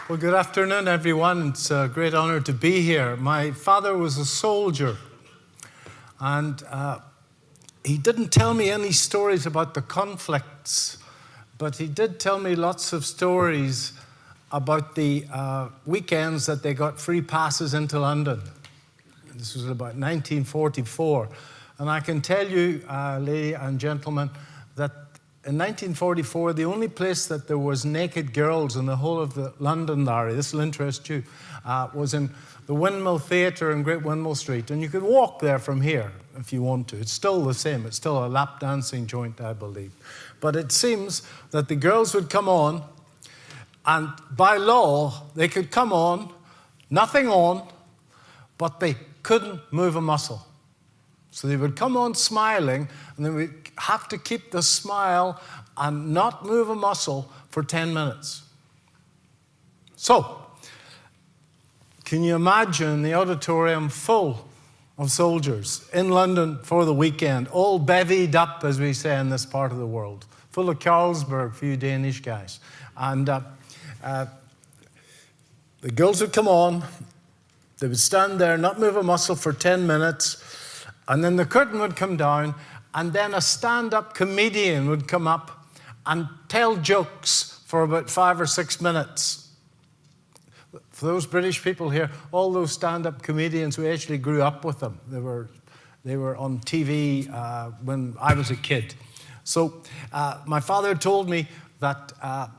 Well, good afternoon, everyone. It's a great honor to be here. My father was a soldier, and he didn't tell me any stories about the conflicts, but he did tell me lots of stories about the weekends that they got free passes into London. This was about 1944. And I can tell you, ladies and gentlemen, that in 1944, the only place that there was naked girls in the whole of the Londonderry, this will interest you, was in the Windmill Theatre in Great Windmill Street. And you could walk there from here if you want to. It's still the same. It's still a lap dancing joint, I believe. But it seems that the girls would come on, and by law, they could come on, nothing on, but they couldn't move a muscle. So they would come on smiling, and they would have to keep the smile and not move a muscle for 10 minutes. So, can you imagine the auditorium full of soldiers in London for the weekend, all bevied up, as we say in this part of the world, full of Carlsberg for you Danish guys. And the girls would come on, they would stand there, not move a muscle for 10 minutes, and then the curtain would come down, and then a stand-up comedian would come up and tell jokes for about 5 or 6 minutes. For those British people here, all those stand-up comedians, we actually grew up with them. They were on TV when I was a kid. So my father told me that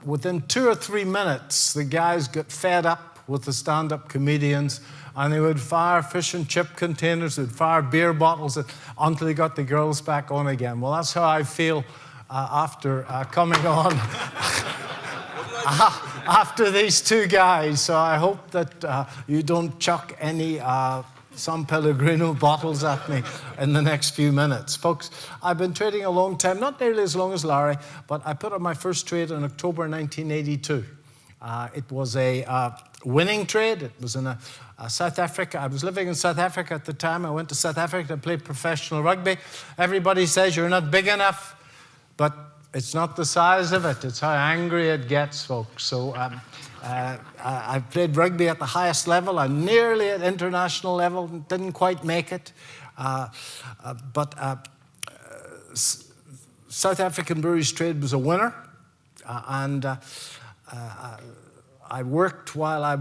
within 2 or 3 minutes, the guys got fed up with the stand-up comedians, and they would fire fish and chip containers, they'd fire beer bottles until they got the girls back on again. Well, that's how I feel after coming on after these two guys. So I hope that you don't chuck any San Pellegrino bottles at me in the next few minutes. Folks, I've been trading a long time, not nearly as long as Larry, but I put on my first trade in October 1982. It was a winning trade. It was in South Africa. I was living in South Africa at the time. I went to South Africa to play professional rugby. Everybody says you're not big enough, but it's not the size of it. It's how angry it gets, folks. So I played rugby at the highest level. I'm nearly at international level. Didn't quite make it. But South African Breweries Trade was a winner. I worked while I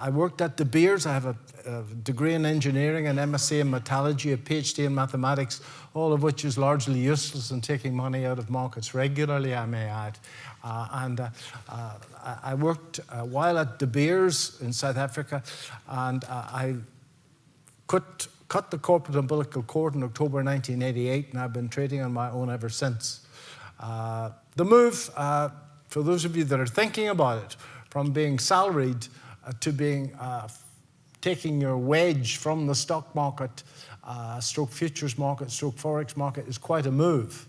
worked at De Beers. I have a degree in engineering, an MSc in metallurgy, a PhD in mathematics, all of which is largely useless in taking money out of markets regularly, I may add. I worked while at De Beers in South Africa, and I cut the corporate umbilical cord in October 1988, and I've been trading on my own ever since. The move, for those of you that are thinking about it, from being salaried to being taking your wedge from the stock market, stroke futures market, stroke forex market is quite a move.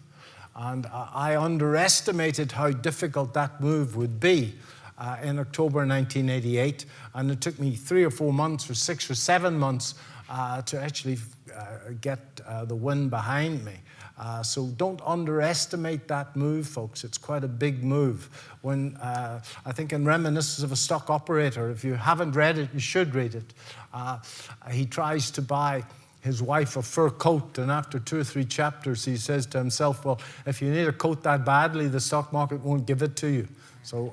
And I underestimated how difficult that move would be in October 1988. And it took me 3 or 4 months or 6 or 7 months to actually get the wind behind me. So don't underestimate that move, folks. It's quite a big move. When I think in Reminiscences of a Stock Operator, if you haven't read it, you should read it. He tries to buy his wife a fur coat, and after 2 or 3 chapters, he says to himself, well, if you need a coat that badly, the stock market won't give it to you. So,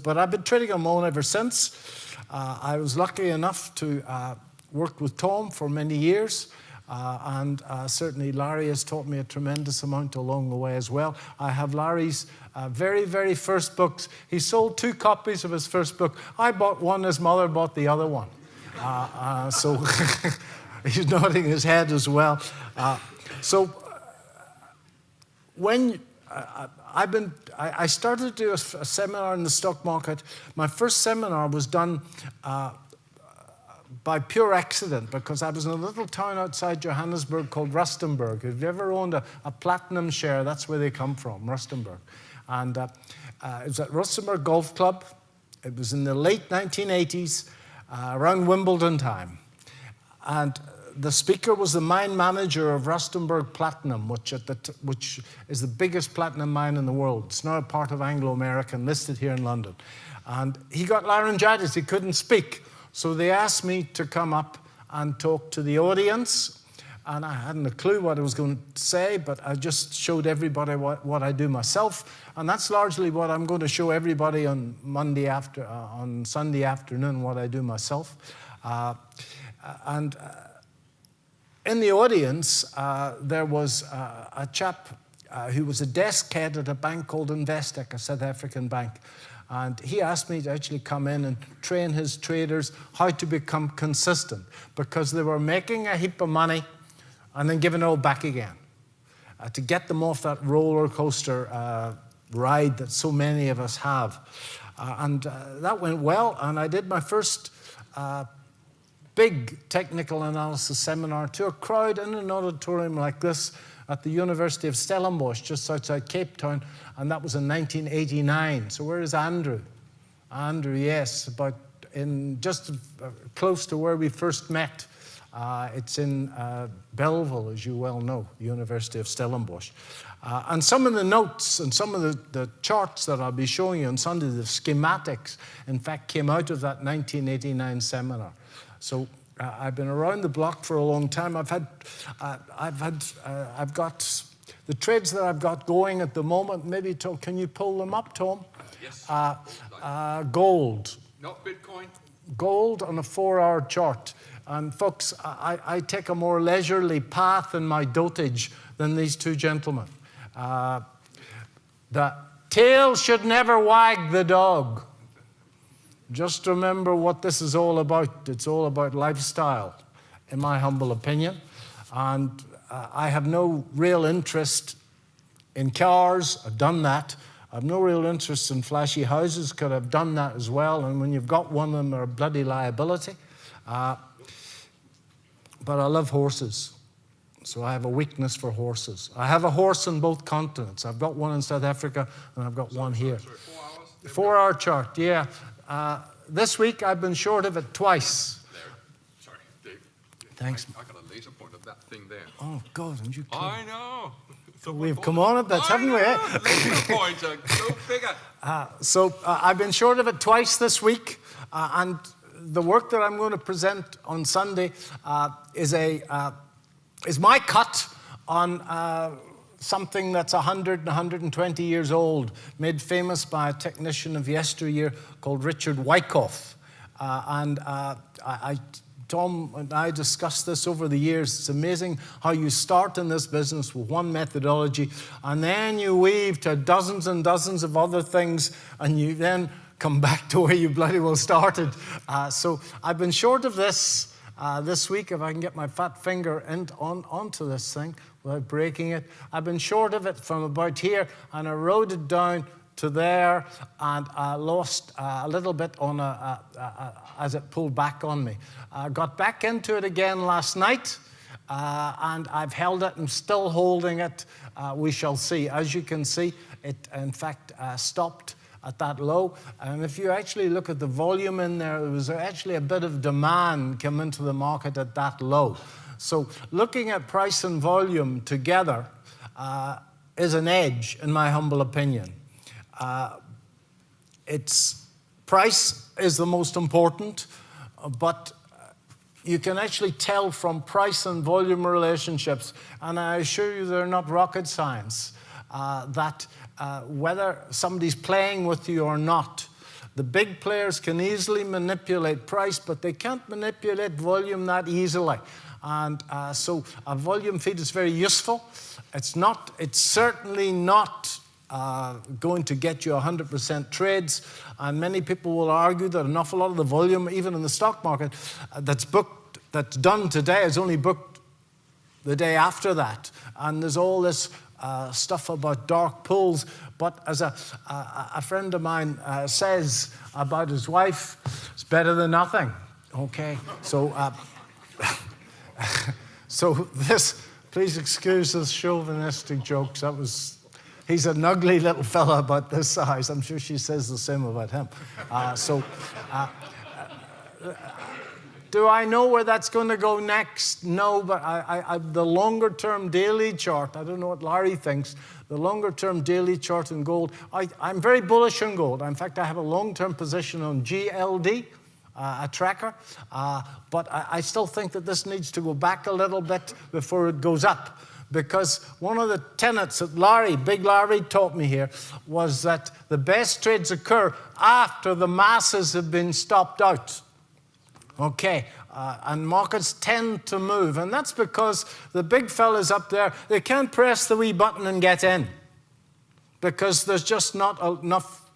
but I've been trading on my own ever since. I was lucky enough to work with Tom for many years. And certainly Larry has taught me a tremendous amount along the way as well. I have Larry's very, very first books. He sold 2 copies of his first book. I bought one, his mother bought the other one. So he's nodding his head as well. When I started to do a seminar in the stock market. My first seminar was done by pure accident, because I was in a little town outside Johannesburg called Rustenburg. If you ever owned a platinum share, that's where they come from, Rustenburg. And it was at Rustenburg Golf Club. It was in the late 1980s, around Wimbledon time. And the speaker was the mine manager of Rustenburg Platinum, which is the biggest platinum mine in the world. It's now a part of Anglo American, listed here in London. And he got laryngitis, he couldn't speak. So they asked me to come up and talk to the audience. And I hadn't a clue what I was going to say, but I just showed everybody what I do myself. And that's largely what I'm going to show everybody on on Sunday afternoon, what I do myself. In the audience, there was a chap who was a desk head at a bank called Investec, a South African bank. And he asked me to actually come in and train his traders how to become consistent, because they were making a heap of money and then giving it all back again, to get them off that roller coaster ride that so many of us have. That went well, and I did my first big technical analysis seminar to a crowd in an auditorium like this at the University of Stellenbosch, just outside Cape Town, and that was in 1989. So where is Andrew? Andrew, yes, just close to where we first met. It's in Belleville, as you well know, University of Stellenbosch. And some of the notes and some of the charts that I'll be showing you on Sunday, the schematics, in fact, came out of that 1989 seminar. So I've been around the block for a long time. I've got the trades that I've got going at the moment. Maybe, Tom, can you pull them up, Tom? Yes. Gold. Not Bitcoin. Gold on a 4-hour chart. And folks, I take a more leisurely path in my dotage than these two gentlemen. The tail should never wag the dog. Just remember what this is all about. It's all about lifestyle, in my humble opinion. And I have no real interest in cars. I've done that. I have no real interest in flashy houses, because I've done that as well. And when you've got one of them, they're a bloody liability. But I love horses. So I have a weakness for horses. I have a horse on both continents. I've got one in South Africa, and I've got one here. 4 hours? 4-hour chart, yeah. This week I've been short of it twice. There. Sorry, Dave. Thanks. I got a laser point of that thing there. Oh, God, and you come. I know. So We've come on a bit, haven't we? Laser points are so bigger. I've been short of it twice this week, and the work that I'm going to present on Sunday is my cut on something that's 100 and 120 years old, made famous by a technician of yesteryear called Richard Wyckoff. Tom and I discussed this over the years. It's amazing how you start in this business with one methodology, and then you weave to dozens and dozens of other things, and you then come back to where you bloody well started. So I've been short of this week, if I can get my fat finger onto this thing without breaking it. I've been short of it from about here, and I rode it down to there, and I lost a little bit on as it pulled back on me. I got back into it again last night, and I've held it and still holding it. We shall see. As you can see, it in fact stopped at that low. And if you actually look at the volume in there, there was actually a bit of demand come into the market at that low. So looking at price and volume together is an edge, in my humble opinion. Price is the most important, but you can actually tell from price and volume relationships, and I assure you they're not rocket science, that whether somebody's playing with you or not, the big players can easily manipulate price, but they can't manipulate volume that easily. And so a volume feed is very useful. It's certainly not going to get you 100% trades, and many people will argue that an awful lot of the volume, even in the stock market, that's done today is only booked the day after that. And there's all this stuff about dark pools, but as a friend of mine says about his wife, it's better than nothing. Okay, so this, please excuse this chauvinistic jokes. He's an ugly little fella about this size. I'm sure she says the same about him. Do I know where that's going to go next? No, but the longer-term daily chart, I don't know what Larry thinks, the longer-term daily chart in gold, I'm very bullish on gold. In fact, I have a long-term position on GLD, a tracker, but I still think that this needs to go back a little bit before it goes up. Because one of the tenets that Big Larry taught me here was that the best trades occur after the masses have been stopped out. Okay, and markets tend to move, and that's because the big fellas up there, they can't press the wee button and get in because there's just not enough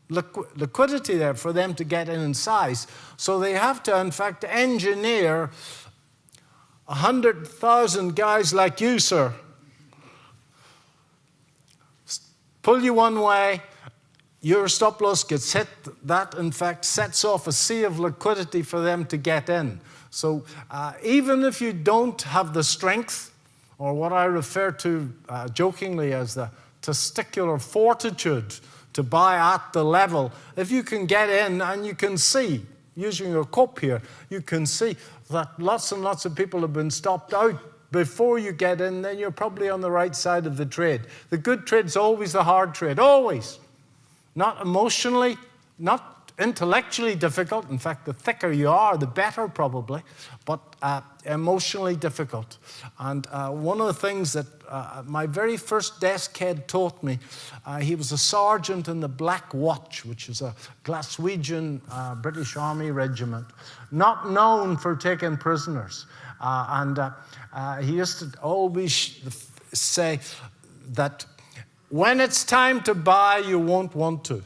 liquidity there for them to get in size. So they have to, in fact, engineer 100,000 guys like you, sir. Pull you one way, your stop loss gets hit. That, in fact, sets off a sea of liquidity for them to get in. So even if you don't have the strength, or what I refer to jokingly as the testicular fortitude to buy at the level, if you can get in and you can see, using your cup here, you can see that lots and lots of people have been stopped out before you get in, then you're probably on the right side of the trade. The good trade's always the hard trade, always. Not emotionally, not intellectually difficult. In fact, the thicker you are, the better probably, but emotionally difficult. And one of the things that my very first desk head taught me, he was a sergeant in the Black Watch, which is a Glaswegian British Army regiment, not known for taking prisoners. He used to always say that when it's time to buy, you won't want to.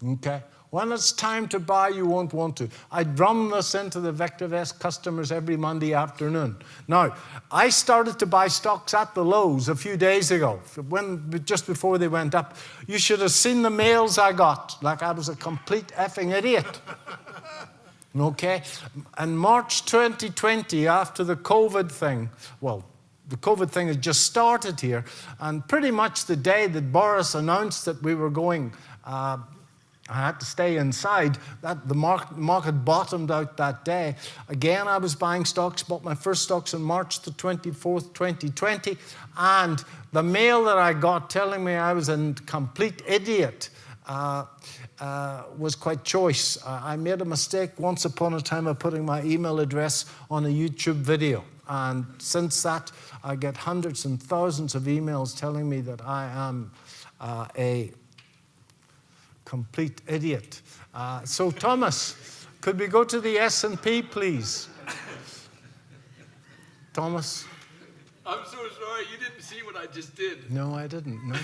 Okay? When it's time to buy, you won't want to. I drum this into the VectorVest customers every Monday afternoon. Now, I started to buy stocks at the lows a few days ago, just before they went up. You should have seen the mails I got, like I was a complete effing idiot. Okay? And March 2020, after the COVID thing, well, the COVID thing had just started here, and pretty much the day that Boris announced that we were going, I had to stay inside, that the market bottomed out that day. Again, I was buying stocks, bought my first stocks on March the 24th, 2020, and the mail that I got telling me I was a complete idiot was quite choice. I made a mistake once upon a time of putting my email address on a YouTube video. And since that, I get hundreds and thousands of emails telling me that I am a complete idiot. So Thomas, could we go to the S&P, please? Thomas? I'm so sorry, you didn't see what I just did. No, I didn't, no.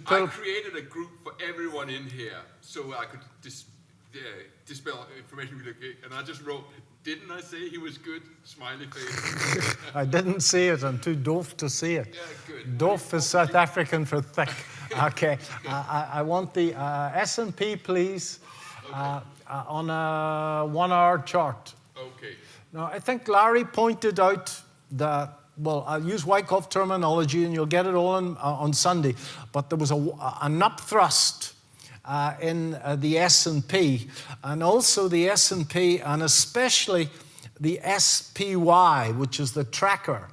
I created a group for everyone in here so I could dispel information really quick. And I just wrote, didn't I say he was good? Smiley face. I didn't see it. I'm too doof to see it. Yeah, good. Doof is South African for thick. Okay. I want the S&P, please, on a 1 hour chart. Okay. Now, I think Larry pointed out well, I'll use Wyckoff terminology and you'll get it all on Sunday, but there was an upthrust in the S&P, and also the S&P, and especially the SPY, which is the tracker.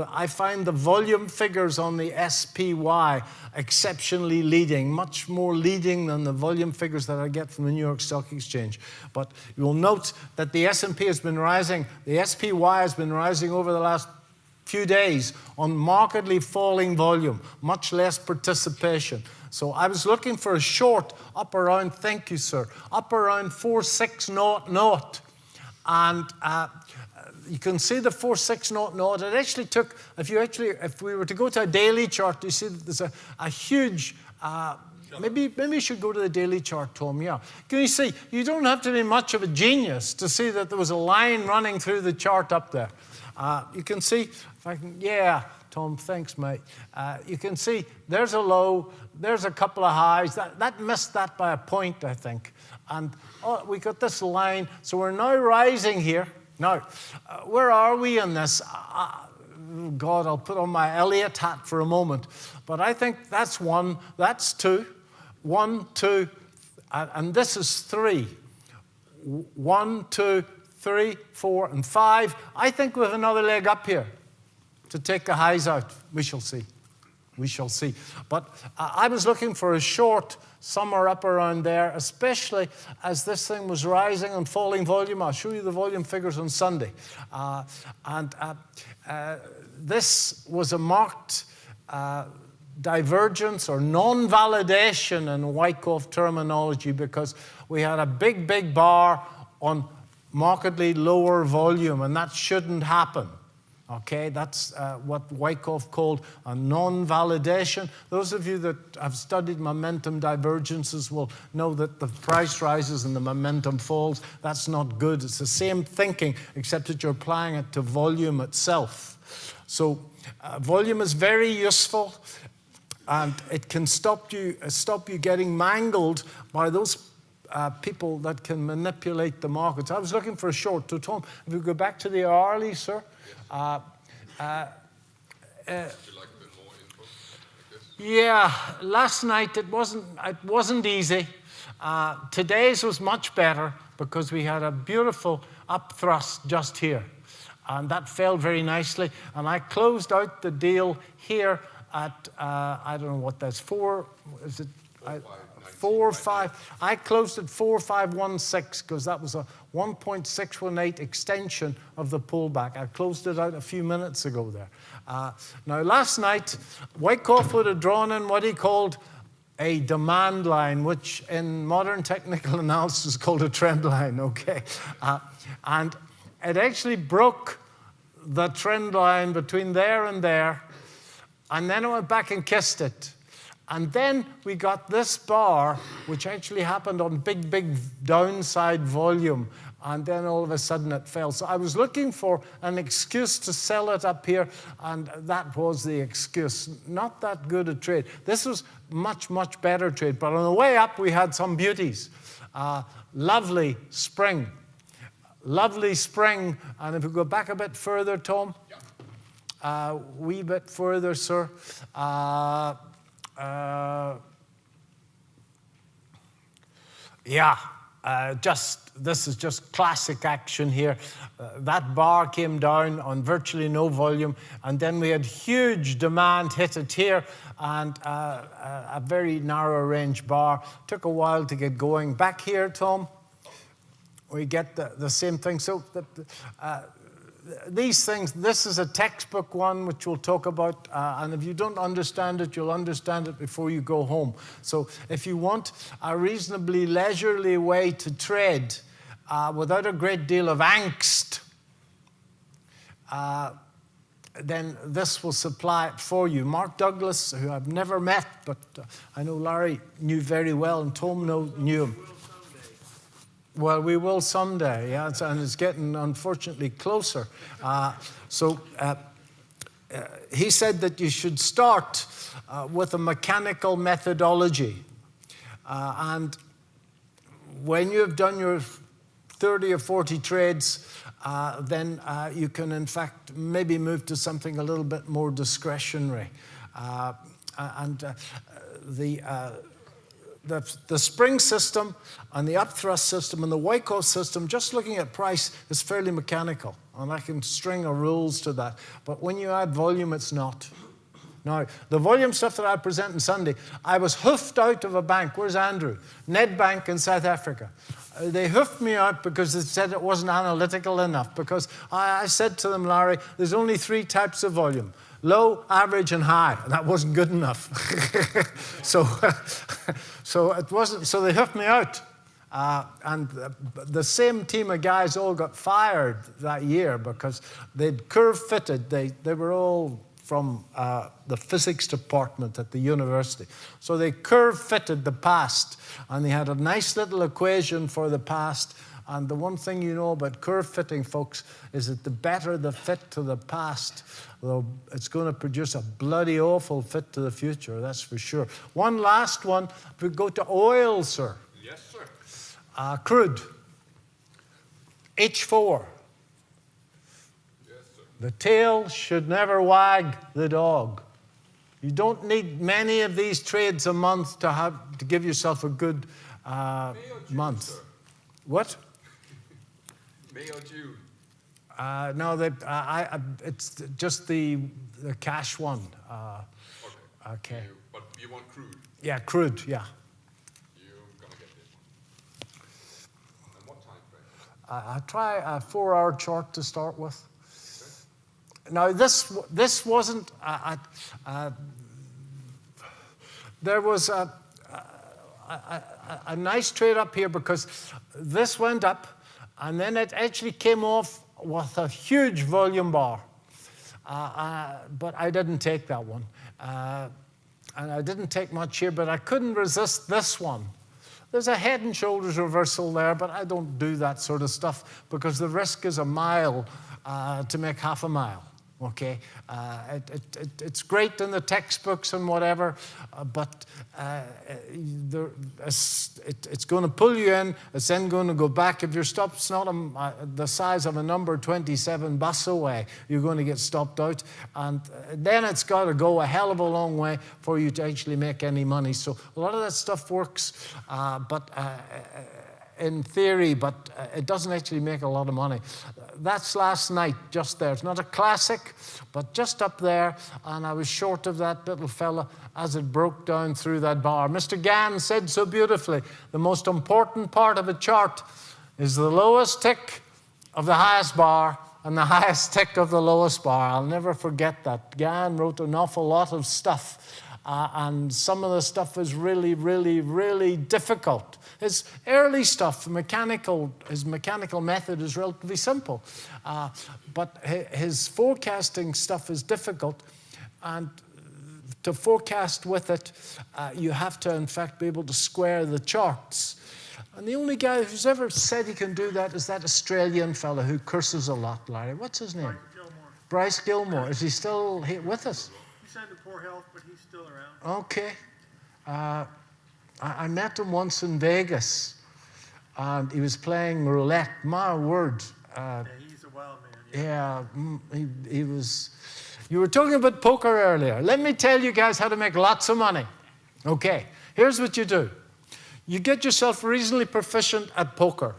I find the volume figures on the SPY exceptionally leading, much more leading than the volume figures that I get from the New York Stock Exchange. But you'll note that the S&P has been rising, the SPY has been rising over the last few days on markedly falling volume, much less participation. So I was looking for a short up around, thank you, sir, up around 4600. And you can see the 4600. It actually took, if we were to go to a daily chart, you see that there's a huge, maybe you should go to the daily chart, Tom, yeah. Can you see, you don't have to be much of a genius to see that there was a line running through the chart up there. You can see, if I can, yeah, Tom, thanks, mate. You can see there's a low, there's a couple of highs. That missed that by a point, I think. And we got this line, so we're now rising here. Now, where are we in this? God, I'll put on my Elliott hat for a moment. But I think that's 1, that's 2, 1, 2, and this is 3. 1, 2, 3, 4, and 5. I think we have another leg up here to take the highs out. We shall see. We shall see. But I was looking for a short somewhere up around there, especially as this thing was rising and falling volume. I'll show you the volume figures on Sunday. This was a marked divergence or non-validation in Wyckoff terminology, because we had a big, big bar on markedly lower volume, and that shouldn't happen. Okay, that's what Wyckoff called a non-validation. Those of you that have studied momentum divergences will know that the price rises and the momentum falls. That's not good. It's the same thinking, except that you're applying it to volume itself. So volume is very useful, and it can stop you getting mangled by those people that can manipulate the markets. I was looking for a short. So Tom, if we go back to the hourly, sir. Would you like a bit more info, I guess? Yeah, last night it wasn't easy. Today's was much better because we had a beautiful upthrust just here, and that fell very nicely. And I closed out the deal here at I don't know what that's for. Is it? 4.5. I closed at 4.516 because that was a 1.618 extension of the pullback. I closed it out a few minutes ago there. Now, last night, Wyckoff would have drawn in what he called a demand line, which in modern technical analysis is called a trend line, okay? And it actually broke the trend line between there, and then it went back and kissed it. And then we got this bar, which actually happened on big, big downside volume. And then all of a sudden it fell. So I was looking for an excuse to sell it up here, and that was the excuse. Not that good a trade. This was much, much better trade. But on the way up, we had some beauties. Lovely spring. Lovely spring. And if we go back a bit further, Tom. Yeah. Wee bit further, sir. This is just classic action here. That bar came down on virtually no volume, and then we had huge demand hit it here, and a very narrow range bar. Took a while to get going. Back here, Tom, we get the same thing. So these things, this is a textbook one, which we'll talk about, and if you don't understand it, you'll understand it before you go home. So if you want a reasonably leisurely way to trade without a great deal of angst, then this will supply it for you. Mark Douglas, who I've never met, but I know Larry knew very well, and Tom knew him. Well, we will someday, yeah, and it's getting, unfortunately, closer. He said that you should start with a mechanical methodology. And when you have done your 30 or 40 trades, then you can, in fact, maybe move to something a little bit more discretionary. The spring system and the upthrust system and the Wyckoff system, just looking at price, is fairly mechanical. And I can string a rules to that. But when you add volume, it's not. Now, the volume stuff that I present on Sunday, I was hoofed out of a bank. Where's Andrew? Nedbank in South Africa. They hoofed me out because they said it wasn't analytical enough. Because I said to them, Larry, there's only 3 types of volume. Low, average, and high. And that wasn't good enough. So it wasn't. So they hoofed me out. And the same team of guys all got fired that year because they'd curve fitted. They were all from the physics department at the university. So they curve fitted the past, and they had a nice little equation for the past. And the one thing you know about curve fitting, folks, is that the better the fit to the past, though it's going to produce a bloody awful fit to the future, that's for sure. One last one, if we go to oil, sir. Yes, sir. Crude. H4. Yes, sir. The tail should never wag the dog. You don't need many of these trades a month to give yourself a good month. Sir. What? May or June? No, it's just the cash one. Okay. But you want crude? Yeah, crude, yeah. You're going to get this one. And what time frame? I try a 4-hour chart to start with. Okay. Now, this wasn't... there was a nice trade up here because this went up and then it actually came off with a huge volume bar. But I didn't take that one. And I didn't take much here, but I couldn't resist this one. There's a head and shoulders reversal there, but I don't do that sort of stuff because the risk is a mile to make half a mile. Okay, it's great in the textbooks and whatever, but it's going to pull you in. It's then going to go back. If your stop's not the size of a number 27 bus away, you're going to get stopped out, and then it's got to go a hell of a long way for you to actually make any money. So a lot of that stuff works, in theory, but it doesn't actually make a lot of money. That's last night, just there. It's not a classic, but just up there, and I was short of that little fella as it broke down through that bar. Mr. Gann said so beautifully, the most important part of a chart is the lowest tick of the highest bar and the highest tick of the lowest bar. I'll never forget that. Gann wrote an awful lot of stuff. And some of the stuff is really, really, really difficult. His early stuff, his mechanical method is relatively simple. But his forecasting stuff is difficult. And to forecast with it, you have to, in fact, be able to square the charts. And the only guy who's ever said he can do that is that Australian fellow who curses a lot, Larry. What's his name? Bryce Gilmore. Is he still here with us? He's in poor health, but he's still around. Okay. I met him once in Vegas, and he was playing roulette. My word. Yeah, he's a wild man. Yeah, he was... You were talking about poker earlier. Let me tell you guys how to make lots of money. Okay, here's what you do. You get yourself reasonably proficient at poker.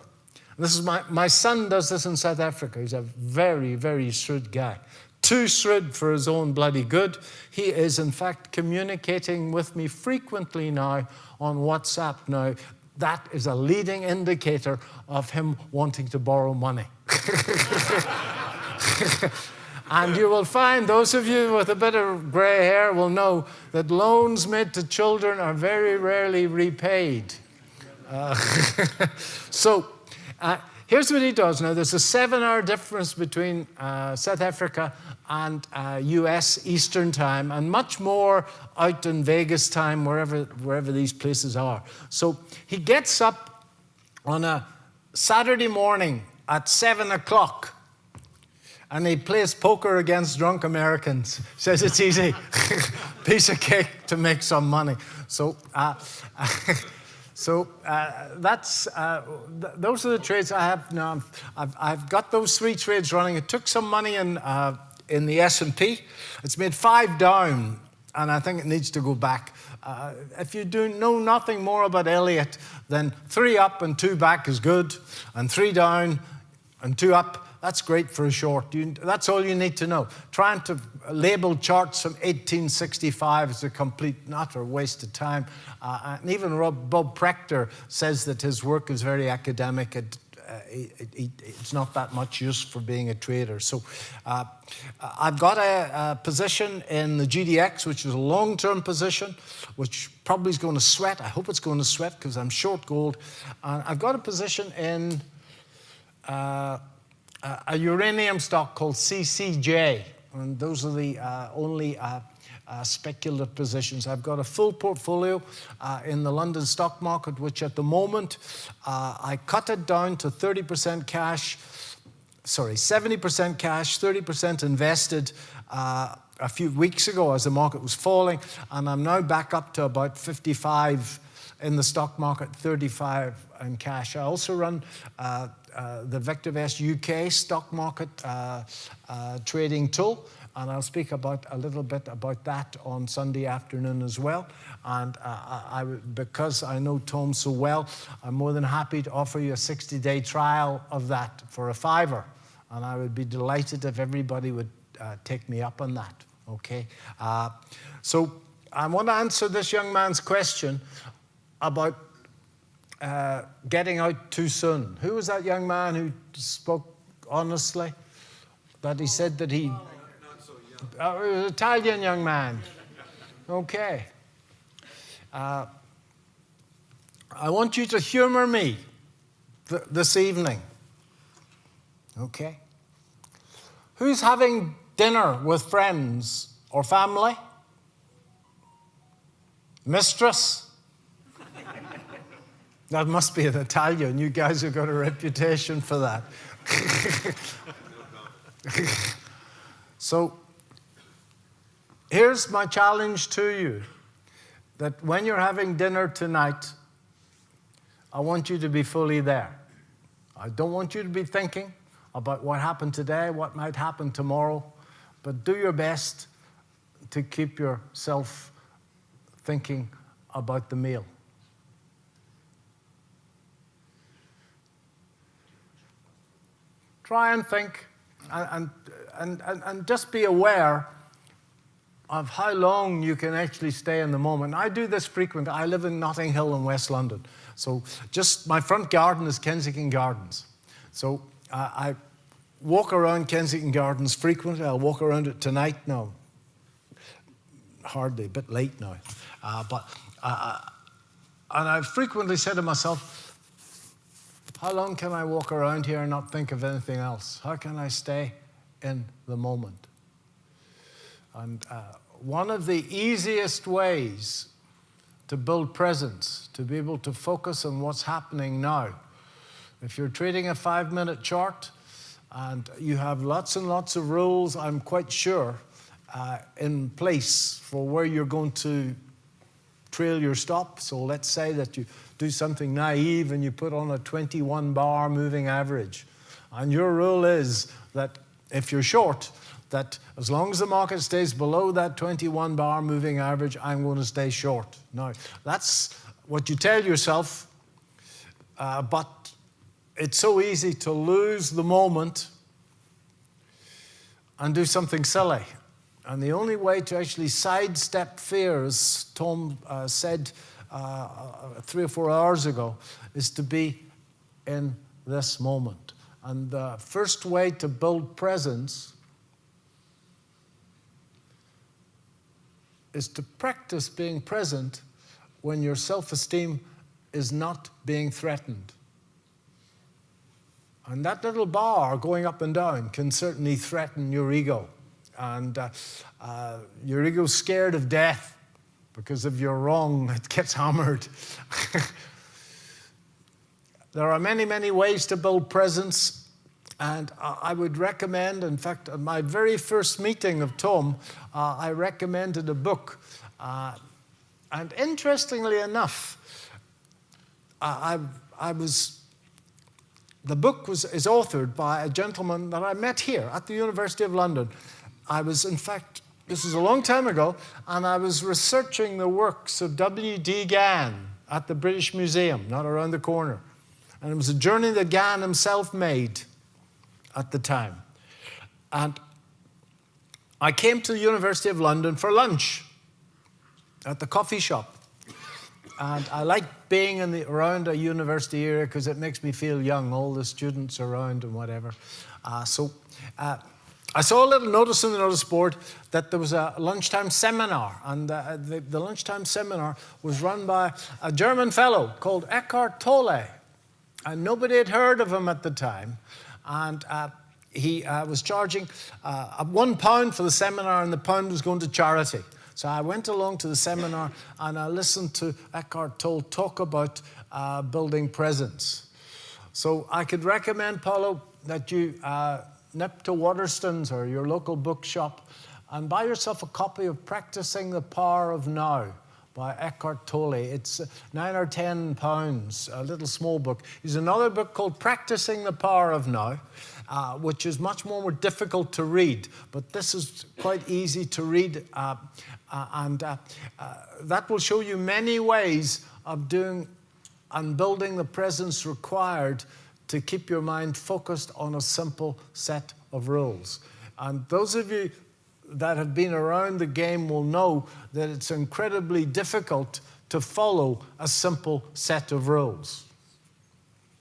This is my son does this in South Africa. He's a very, very shrewd guy. Too shrewd for his own bloody good. He is, in fact, communicating with me frequently now on WhatsApp. Now, that is a leading indicator of him wanting to borrow money. And you will find, those of you with a bit of gray hair will know that loans made to children are very rarely repaid. Here's what he does. Now, there's a 7-hour difference between South Africa and US Eastern Time, and much more out in Vegas time, wherever these places are. So he gets up on a Saturday morning at 7 o'clock, and he plays poker against drunk Americans. Says it's easy. Piece of cake to make some money. So... those are the trades I have now. I've got those 3 trades running. It took some money in the S&P. It's made 5 down, and I think it needs to go back. If you know nothing more about Elliott, then 3 up and 2 back is good, and 3 down and 2 up, that's great for a short. That's all you need to know. Trying to label charts from 1865 is a complete and utter waste of time. And even Bob Prechter says that his work is very academic. It's not that much use for being a trader. So I've got a position in the GDX, which is a long-term position, which probably is going to sweat. I hope it's going to sweat because I'm short gold. I've got a position in a uranium stock called CCJ, and those are the only speculative positions. I've got a full portfolio in the London stock market, which at the moment I cut it down to 30% cash, 70% cash, 30% invested a few weeks ago as the market was falling, and I'm now back up to about 55 in the stock market, 35 in cash. I also run the VictorVest UK stock market trading tool, and I'll speak a little bit about that on Sunday afternoon as well. And because I know Tom so well, I'm more than happy to offer you a 60-day trial of that for a $5. And I would be delighted if everybody would take me up on that, okay? So I want to answer this young man's question about getting out too soon. Who was that young man who spoke honestly? That he said that he... Not so young. It was an Italian young man. Okay. I want you to humor me this evening. Okay? Who's having dinner with friends or family? Mistress? That must be an Italian. You guys have got a reputation for that. So, here's my challenge to you, that when you're having dinner tonight, I want you to be fully there. I don't want you to be thinking about what happened today, what might happen tomorrow, but do your best to keep yourself thinking about the meal. Try and think and just be aware of how long you can actually stay in the moment. I do this frequently. I live in Notting Hill in West London. So just my front garden is Kensington Gardens. So I walk around Kensington Gardens frequently. I'll walk around it tonight. No, hardly, a bit late now. And I've frequently said to myself, how long can I walk around here and not think of anything else? How can I stay in the moment? And one of the easiest ways to build presence, to be able to focus on what's happening now. If you're trading a 5-minute chart and you have lots and lots of rules, I'm quite sure, in place for where you're going to trail your stop. So let's say that you do something naive and you put on a 21-bar moving average. And your rule is that if you're short, that as long as the market stays below that 21-bar moving average, I'm going to stay short. Now, that's what you tell yourself, but it's so easy to lose the moment and do something silly. And the only way to actually sidestep fear, as Tom said 3 or 4 hours ago, is to be in this moment. And the first way to build presence is to practice being present when your self-esteem is not being threatened. And that little bar going up and down can certainly threaten your ego. And your ego's scared of death because if you're wrong, it gets hammered. There are many, many ways to build presence. And I would recommend, in fact, at my very first meeting of Tom, I recommended a book. And interestingly enough, the book is authored by a gentleman that I met here at the University of London. I was, in fact, this was a long time ago, and I was researching the works of W.D. Gann at the British Museum, not around the corner. And it was a journey that Gann himself made at the time. And I came to the University of London for lunch at the coffee shop. And I like being around a university area because it makes me feel young, all the students around and whatever. I saw a little notice in the notice board that there was a lunchtime seminar, and the lunchtime seminar was run by a German fellow called Eckhart Tolle, and nobody had heard of him at the time, and he was charging £1 for the seminar, and the pound was going to charity. So I went along to the seminar, and I listened to Eckhart Tolle talk about building presence. So I could recommend, Paulo, that you nip to Waterstones or your local bookshop and buy yourself a copy of Practicing the Power of Now by Eckhart Tolle. It's £9 or £10, a little small book. There's another book called Practicing the Power of Now. which is much more difficult to read. But this is quite easy to read, and that will show you many ways of doing and building the presence required to keep your mind focused on a simple set of rules. And those of you that have been around the game will know that it's incredibly difficult to follow a simple set of rules.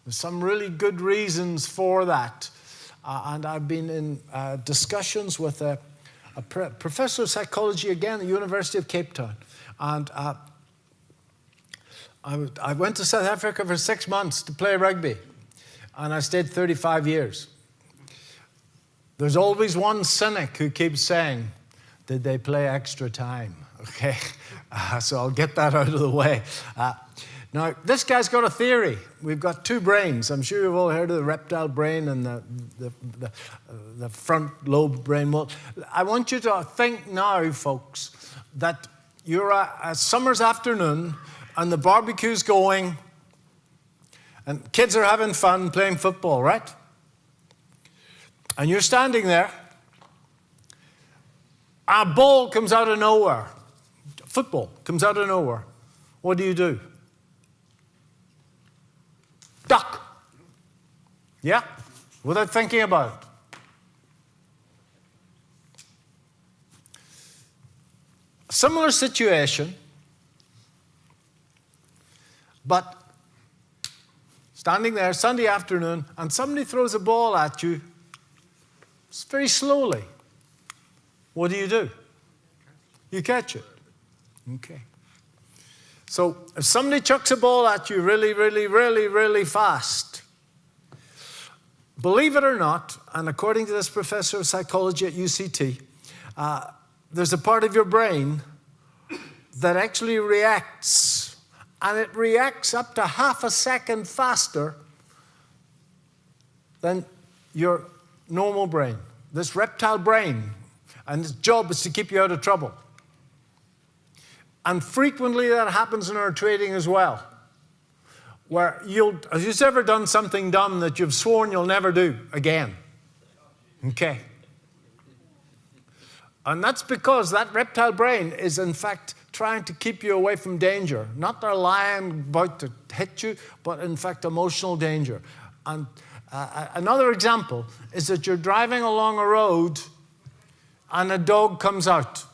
There's some really good reasons for that. And I've been in discussions with a professor of psychology, again, at the University of Cape Town. And I went to South Africa for 6 months to play rugby. And I stayed 35 years. There's always one cynic who keeps saying, did they play extra time? Okay, so I'll get that out of the way. Now, this guy's got a theory. We've got two brains. I'm sure you've all heard of the reptile brain and the front lobe brain. Well, I want you to think now, folks, that you're a summer's afternoon and the barbecue's going and kids are having fun playing football, right? And you're standing there. A ball comes out of nowhere. Football comes out of nowhere. What do? Duck. Yeah? Without thinking about it. A similar situation, but standing there Sunday afternoon, and somebody throws a ball at you very slowly. What do? You catch it. Okay. So if somebody chucks a ball at you really, really, really, really fast, believe it or not, and according to this professor of psychology at UCT, there's a part of your brain that actually reacts, and it reacts up to half a second faster than your normal brain. This reptile brain, and its job is to keep you out of trouble. And frequently that happens in our trading as well, where have you ever done something dumb that you've sworn you'll never do again? Okay. And that's because that reptile brain is in fact trying to keep you away from danger. Not the lion about to hit you, but in fact emotional danger. And another example is that you're driving along a road and a dog comes out.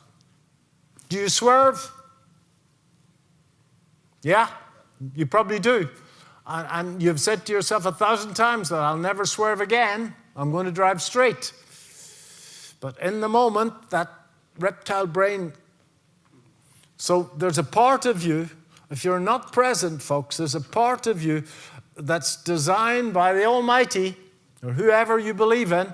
Do you swerve? Yeah, you probably do. And you've said to yourself 1,000 times that I'll never swerve again. I'm going to drive straight. But in the moment, that reptile brain. So there's a part of you, if you're not present, folks, there's a part of you that's designed by the Almighty, or whoever you believe in,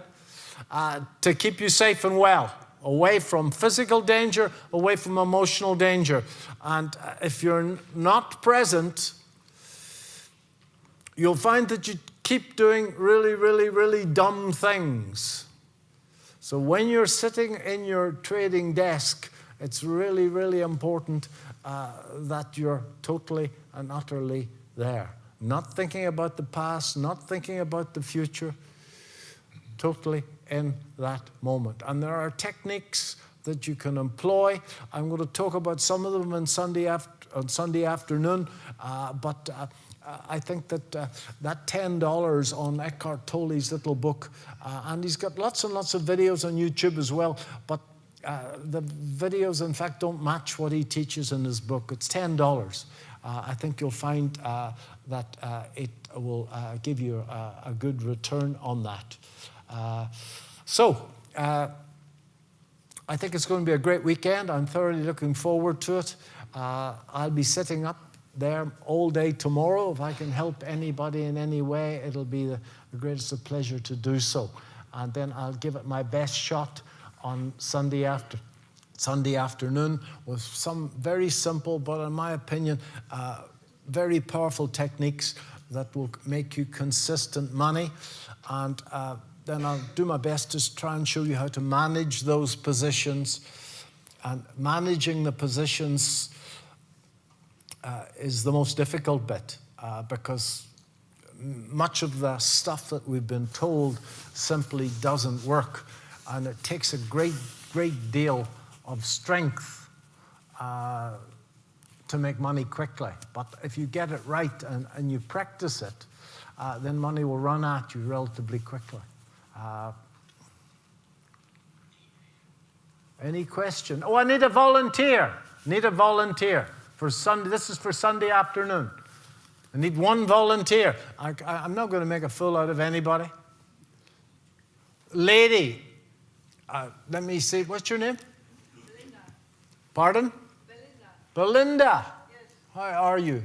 to keep you safe and well, away from physical danger, away from emotional danger. And if you're not present, you'll find that you keep doing really, really, really dumb things. So when you're sitting in your trading desk, it's really, really important that you're totally and utterly there. Not thinking about the past, not thinking about the future, totally in that moment. And there are techniques that you can employ. I'm going to talk about some of them on Sunday afternoon, but I think that that $10 on Eckhart Tolle's little book, and he's got lots and lots of videos on YouTube as well, but the videos, in fact, don't match what he teaches in his book. It's $10. I think you'll find that it will give you a good return on that. So I think it's going to be a great weekend. I'm thoroughly looking forward to it. I'll be sitting up there all day tomorrow. If I can help anybody in any way, it'll be the greatest of pleasure to do so. And then I'll give it my best shot on Sunday afternoon with some very simple, but in my opinion, very powerful techniques that will make you consistent money. And then I'll do my best to try and show you how to manage those positions. And managing the positions is the most difficult bit because much of the stuff that we've been told simply doesn't work. And it takes a great deal of strength to make money quickly. But if you get it right and you practice it, then money will run at you relatively quickly. Any question? Oh, I need a volunteer. Need a volunteer for Sunday. This is for Sunday afternoon. I need one volunteer. I'm not going to make a fool out of anybody. Lady, let me see. What's your name? Belinda. Pardon? Belinda. Belinda. Yes. How are you?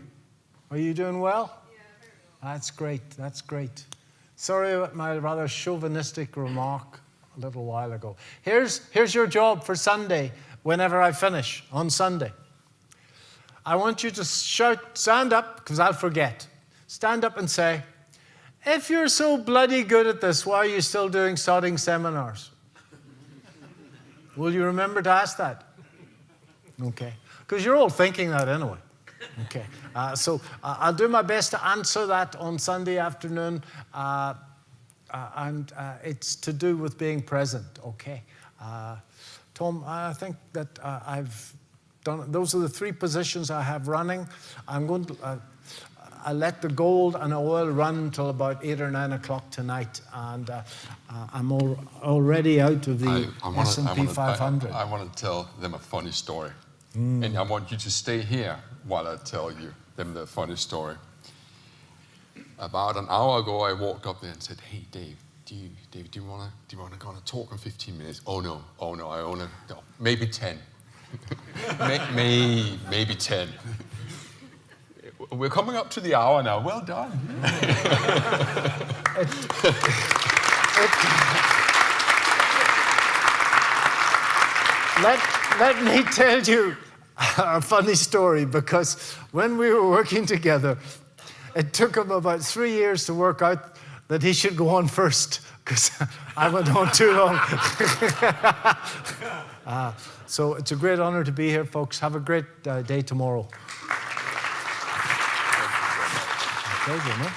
Are you doing well? Yeah, very well. That's great. That's great. Sorry about my rather chauvinistic remark a little while ago. Here's your job for Sunday whenever I finish on Sunday. I want you to stand up, because I'll forget. Stand up and say, if you're so bloody good at this, why are you still doing sodding seminars? Will you remember to ask that? Okay. Because you're all thinking that anyway. Okay. So I'll do my best to answer that on Sunday afternoon. And it's to do with being present, okay? Tom, I think that I've done, those are the 3 positions I have running. I'm going to, I let the gold and oil run until about 8 or 9 o'clock tonight, and I'm already out of the S&P 500. I want to tell them a funny story. And I want you to stay here while I tell them the funny story. About an hour ago, I walked up there and said, "Hey, Dave, do you want to go on a talk in 15 minutes?" Oh no, I only, no, maybe 10. maybe 10. We're coming up to the hour now. Well done. Let me tell you a funny story, because when we were working together, it took him about 3 years to work out that he should go on first, because I went on too long. So it's a great honor to be here, folks. Have a great day tomorrow. Pleasure, no?